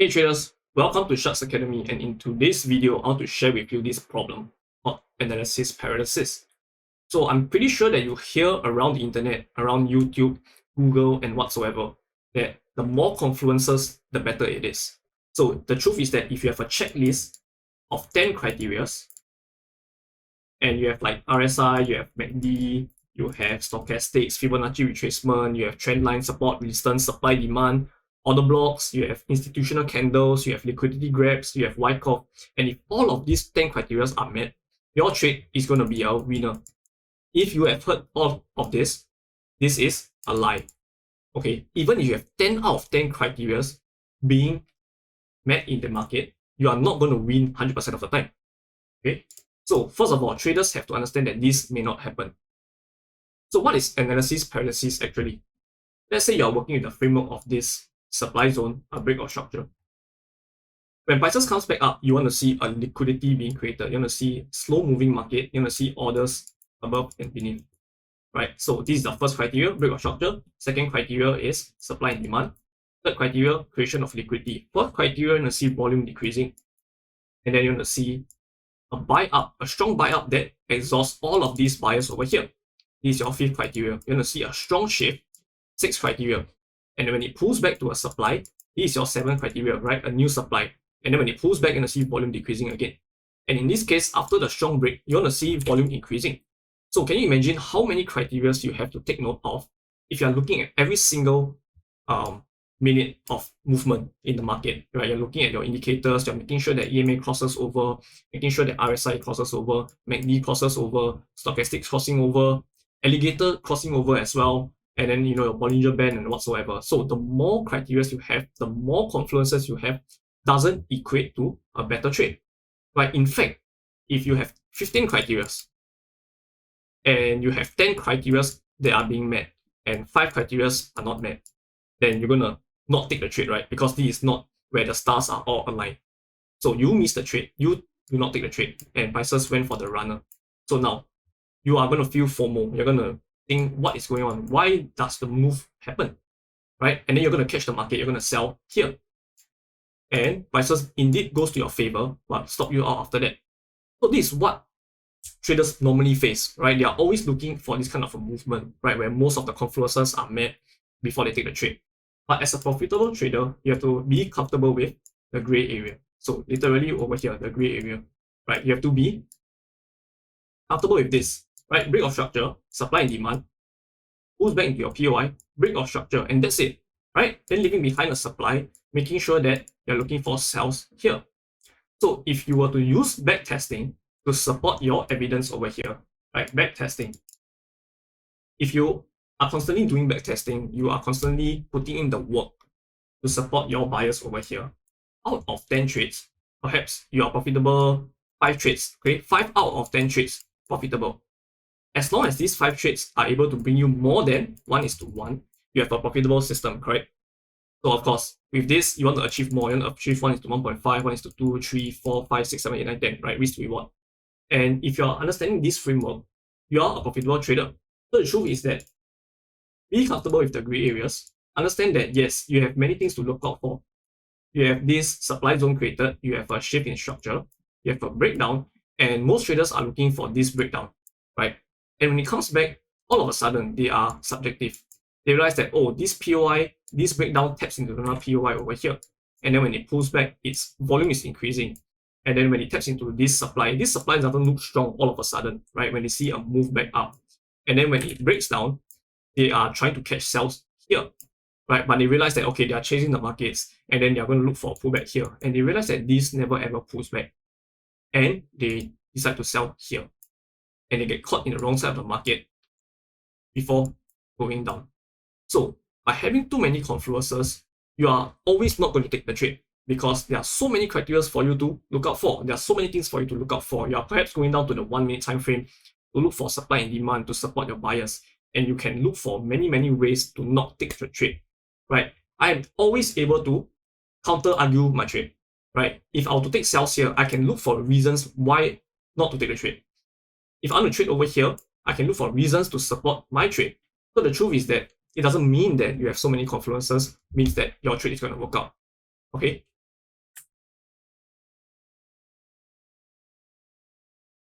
Hey traders, welcome to Sharks Academy, and in today's video, I want to share with you this problem called analysis paralysis. So I'm pretty sure that you hear around the internet, around YouTube, Google, and whatsoever, that the more confluences, the better it is. So the truth is that if you have a checklist of 10 criterias, and you have like RSI, you have MACD, you have stochastics, Fibonacci retracement, you have trend line, support, resistance, supply, demand, order blocks, you have institutional candles, you have liquidity grabs, you have Wyckoff, and if all of these 10 criteria are met, your trade is going to be a winner. If you have heard all of this is a lie. Okay, even if you have 10 out of 10 criteria being met in the market, you are not going to win 100% of the time. Okay, so first of all, traders have to understand that this may not happen. So what is analysis paralysis actually? Let's say you are working in the framework of this supply zone, a break of structure. When prices comes back up, you want to see a liquidity being created. You want to see slow moving market. You want to see orders above and beneath. Right? So this is the first criteria, break of structure. Second criteria is supply and demand. Third criteria, creation of liquidity. Fourth criteria, you want to see volume decreasing. And then you want to see a buy up, a strong buy up that exhausts all of these buyers over here. This is your fifth criteria. You want to see a strong shift. Sixth criteria. And when it pulls back to a supply, this is your seventh criteria, right? A new supply. And then when it pulls back, you're going to see volume decreasing again. And in this case, after the strong break, you want to see volume increasing. So can you imagine how many criteria you have to take note of if you're looking at every single minute of movement in the market, right? You're looking at your indicators, you're making sure that EMA crosses over, making sure that RSI crosses over, MACD crosses over, stochastics crossing over, alligator crossing over as well, and then your Bollinger Band and whatsoever. So the more criteria you have, the more confluences you have, doesn't equate to a better trade. Right? In fact, if you have 15 criteria and you have 10 criteria that are being met and 5 criteria are not met, then you're gonna not take the trade, right? Because this is not where the stars are all aligned. So you miss the trade, you do not take the trade, and prices went for the runner. So now you are gonna feel FOMO. You're gonna think, what is going on? Why does the move happen? Right? And then you're gonna catch the market, you're gonna sell here. And prices indeed goes to your favor, but stop you out after that. So this is what traders normally face, right? They are always looking for this kind of a movement, right? Where most of the confluences are met before they take the trade. But as a profitable trader, you have to be comfortable with the gray area. So literally over here, the gray area, right? You have to be comfortable with this, right? Break of structure, supply and demand, pulls back into your POI, break of structure, and that's it, right? Then leaving behind a supply, making sure that you're looking for sells here. So if you were to use backtesting to support your evidence over here, right? Backtesting. If you are constantly doing backtesting, you are constantly putting in the work to support your buyers over here. Out of 10 trades, perhaps you are profitable 5 trades, okay? 5 out of 10 trades profitable. As long as these 5 trades are able to bring you more than 1:1, you have a profitable system, correct? So of course, with this, you want to achieve more. You want to achieve 1:1.5, 1:2, 3, 4, 5, 6, 7, 8, 9, 10, right? Risk to reward. And if you're understanding this framework, you are a profitable trader. So the truth is that be comfortable with the gray areas. Understand that yes, you have many things to look out for. You have this supply zone created, you have a shift in structure, you have a breakdown, and most traders are looking for this breakdown, right? And when it comes back, all of a sudden, they are subjective. They realize that, oh, this POI, this breakdown taps into another POI over here. And then when it pulls back, its volume is increasing. And then when it taps into this supply doesn't look strong all of a sudden, right? When they see a move back up. And then when it breaks down, they are trying to catch sells here, right? But they realize that, okay, they are chasing the markets, and then they are going to look for a pullback here. And they realize that this never ever pulls back. And they decide to sell here. And they get caught in the wrong side of the market before going down. So by having too many confluences, you are always not going to take the trade because there are so many criteria for you to look out for. There are so many things for you to look out for. You are perhaps going down to the 1 minute time frame to look for supply and demand to support your buyers. And you can look for many ways to not take the trade, right? I am always able to counter argue my trade, right? If I were to take sells here, I can look for reasons why not to take the trade. If I want to trade over here, I can look for reasons to support my trade. So the truth is that it doesn't mean that you have so many confluences means that your trade is going to work out. Okay,